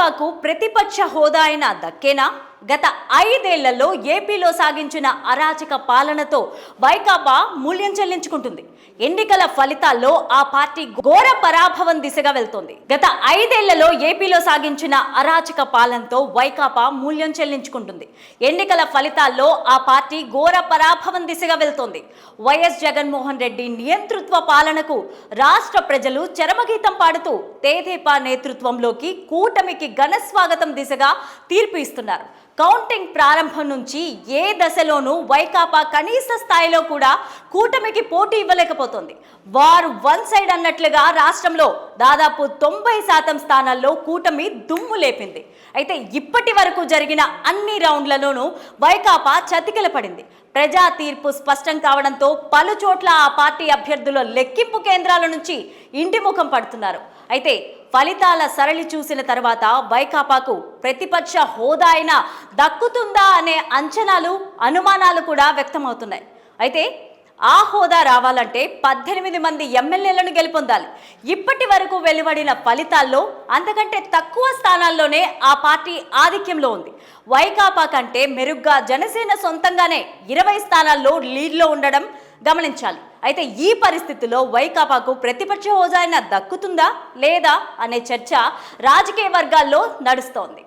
వైకాపాకు ప్రతిపక్ష హోదా అయినా దక్కేనా? గత 5 ఏళ్లలో ఏపీలో సాగించిన అరాచక పాలనతో వైకాపా మూల్యం చెల్లించుకుంటుంది. ఎన్నికల ఫలితాల్లో ఆ పార్టీ ఘోర పరాభవం దిశగా వెళ్తోంది. గత 5 ఏళ్లలో ఏపీలో సాగించిన అరాచక పాలనతో వైకాపా మూల్యం చెల్లించుకుంటుంది. ఎన్నికల ఫలితాల్లో ఆ పార్టీ ఘోర పరాభవం దిశగా వెళ్తోంది. వైఎస్ జగన్మోహన్ రెడ్డి నియంతృత్వ పాలనకు రాష్ట్ర ప్రజలు చరమగీతం పాడుతూ తెదేపా నేతృత్వంలోకి కూటమికి ఘన స్వాగతం దిశగా తీర్పు ఇస్తున్నారు. కౌంటింగ్ ప్రారంభం నుంచి ఏ దశలోనూ వైకాపా కనీస స్థాయిలో కూడా కూటమికి పోటీ ఇవ్వలేకపోతుంది. వారు వన్ సైడ్ అన్నట్లుగా రాష్ట్రంలో దాదాపు 90% స్థానాల్లో కూటమి దుమ్ము లేపింది. అయితే ఇప్పటి వరకు జరిగిన అన్ని రౌండ్లలోనూ వైకాపా చతికిల పడింది. ప్రజా తీర్పు స్పష్టం కావడంతో పలు చోట్ల ఆ పార్టీ అభ్యర్థుల లెక్కింపు కేంద్రాల నుంచి ఇంటి ముఖం పడుతున్నారు. అయితే ఫలితాల సరళి చూసిన తర్వాత వైకాపాకు ప్రతిపక్ష హోదా అయినా దక్కుతుందా అనే అంచనాలు, అనుమానాలు కూడా వ్యక్తమవుతున్నాయి. అయితే ఆ హోదా రావాలంటే 18 మంది ఎమ్మెల్యేలను గెలుపొందాలి. ఇప్పటి వరకు వెలువడిన ఫలితాల్లో అంతకంటే తక్కువ స్థానాల్లోనే ఆ పార్టీ ఆధిక్యంలో ఉంది. వైకాపా కంటే మెరుగ్గా జనసేన సొంతంగానే 20 స్థానాల్లో లీడ్లో ఉండడం గమనించాలి. అయితే ఈ పరిస్థితుల్లో వైకాపాకు ప్రతిపక్ష హోదా అయినా దక్కుతుందా లేదా అనే చర్చ రాజకీయ వర్గాల్లో నడుస్తోంది.